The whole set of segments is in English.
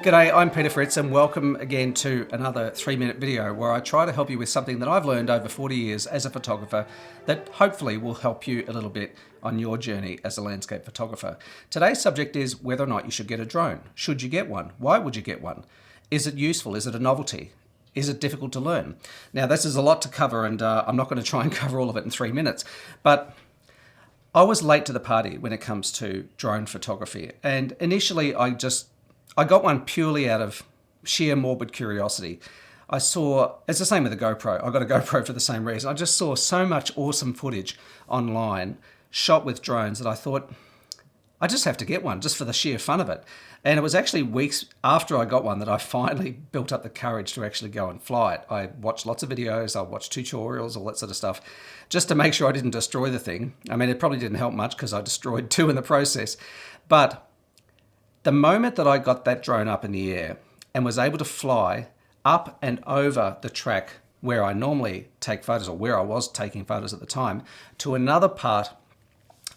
G'day, I'm Peter Fritz and welcome again to another 3-minute video where I try to help you with something that I've learned over 40 years as a photographer that hopefully will help you a little bit on your journey as a landscape photographer. Today's subject is whether or not you should get a drone. Should you get one? Why would you get one? Is it useful? Is it a novelty? Is it difficult to learn? Now this is a lot to cover and I'm not going to try and cover all of it in 3 minutes, but I was late to the party when it comes to drone photography, and initially I got one purely out of sheer morbid curiosity. It's the same with the GoPro. I got a GoPro for the same reason. I just saw so much awesome footage online shot with drones that I thought, I just have to get one just for the sheer fun of it. And it was actually weeks after I got one that I finally built up the courage to actually go and fly it. I watched lots of videos, I watched tutorials, all that sort of stuff, just to make sure I didn't destroy the thing. I mean, it probably didn't help much because I destroyed 2 in the process. But the moment that I got that drone up in the air and was able to fly up and over the track where I normally take photos, or where I was taking photos at the time, to another part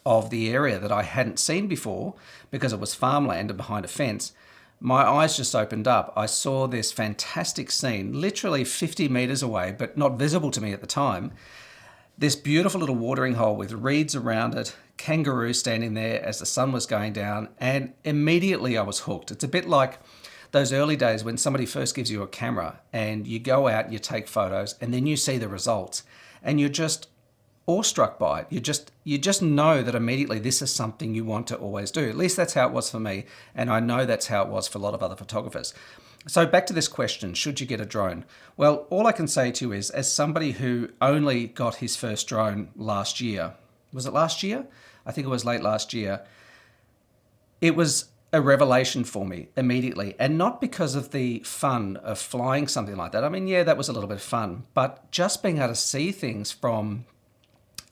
of the area that I hadn't seen before because it was farmland and behind a fence, my eyes just opened up. I saw this fantastic scene, literally 50 meters away, but not visible to me at the time. This beautiful little watering hole with reeds around it, kangaroos standing there as the sun was going down, and immediately I was hooked. It's a bit like those early days when somebody first gives you a camera and you go out and you take photos and then you see the results and you're just awestruck by it. You just know that immediately this is something you want to always do. At least that's how it was for me, and I know that's how it was for a lot of other photographers. So back to this question, should you get a drone? Well, all I can say to you is, as somebody who only got his first drone last year, was it last year? I think it was late last year. It was a revelation for me immediately, and not because of the fun of flying something like that. I mean, yeah, that was a little bit of fun, but just being able to see things from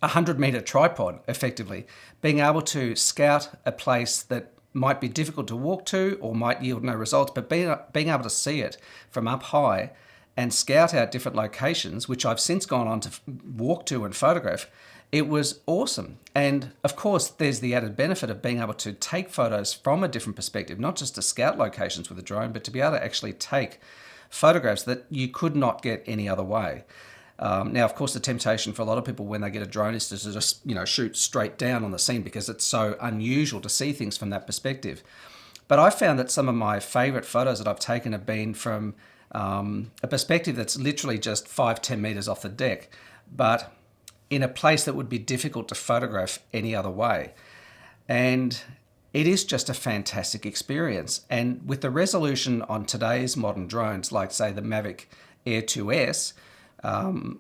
a 100-meter tripod, effectively, being able to scout a place that might be difficult to walk to or might yield no results, but being able to see it from up high and scout out different locations, which I've since gone on to walk to and photograph, it was awesome. And of course, there's the added benefit of being able to take photos from a different perspective, not just to scout locations with a drone, but to be able to actually take photographs that you could not get any other way. Now, of course, the temptation for a lot of people when they get a drone is to just, shoot straight down on the scene because it's so unusual to see things from that perspective. But I found that some of my favorite photos that I've taken have been from a perspective that's literally just 5-10 meters off the deck, but in a place that would be difficult to photograph any other way. And it is just a fantastic experience. And with the resolution on today's modern drones, like say the Mavic Air 2S,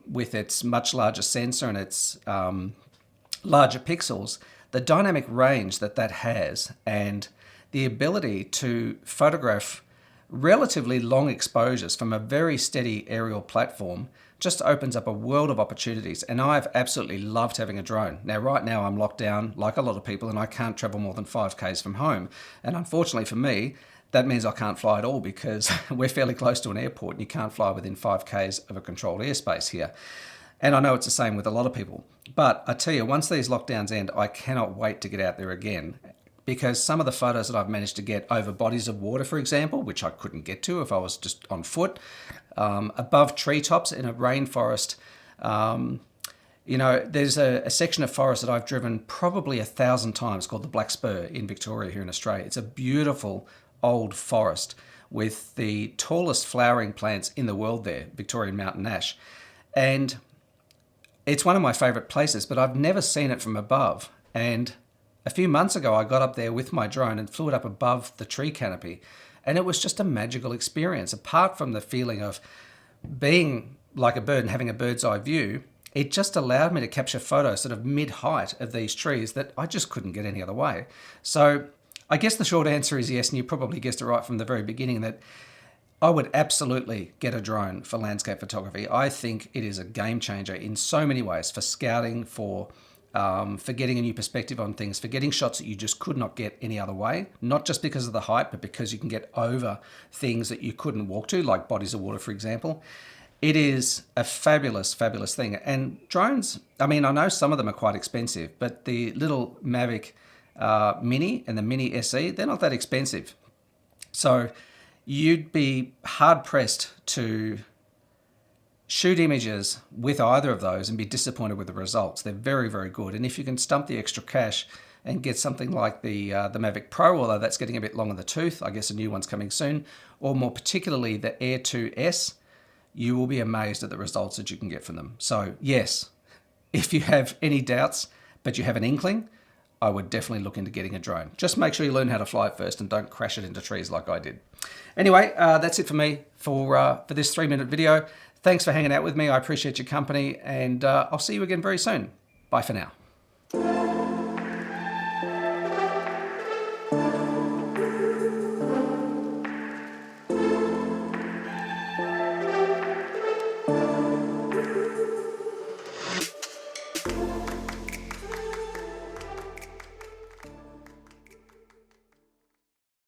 with its much larger sensor and its larger pixels, the dynamic range that has and the ability to photograph relatively long exposures from a very steady aerial platform just opens up a world of opportunities. And I've absolutely loved having a drone. Now, right now I'm locked down like a lot of people and I can't travel more than 5 k's from home. And unfortunately for me, that means I can't fly at all because we're fairly close to an airport and you can't fly within 5 k's of a controlled airspace here. And I know it's the same with a lot of people. But I tell you, once these lockdowns end, I cannot wait to get out there again, because some of the photos that I've managed to get over bodies of water, for example, which I couldn't get to if I was just on foot, above treetops in a rainforest. There's a section of forest that I've driven probably 1,000 times called the Black Spur in Victoria here in Australia. It's a beautiful old forest with the tallest flowering plants in the world there, Victorian mountain ash. And it's one of my favorite places, but I've never seen it from above. And a few months ago, I got up there with my drone and flew it up above the tree canopy. And it was just a magical experience. Apart from the feeling of being like a bird and having a bird's eye view, it just allowed me to capture photos sort of mid-height of these trees that I just couldn't get any other way. So I guess the short answer is yes, and you probably guessed it right from the very beginning, that I would absolutely get a drone for landscape photography. I think it is a game changer in so many ways, for scouting, for getting a new perspective on things, for getting shots that you just could not get any other way, not just because of the height, but because you can get over things that you couldn't walk to, like bodies of water, for example. It is a fabulous, fabulous thing. And drones, I mean, I know some of them are quite expensive, but the little Mavic Mini and the Mini SE, they're not that expensive. So you'd be hard pressed to shoot images with either of those and be disappointed with the results. They're very, very good. And if you can stump the extra cash and get something like the Mavic Pro, although that's getting a bit long in the tooth, I guess a new one's coming soon, or more particularly the Air 2S, you will be amazed at the results that you can get from them. So yes, if you have any doubts, but you have an inkling, I would definitely look into getting a drone. Just make sure you learn how to fly it first and don't crash it into trees like I did. Anyway, that's it for me for this 3-minute video. Thanks for hanging out with me. I appreciate your company, and I'll see you again very soon. Bye for now.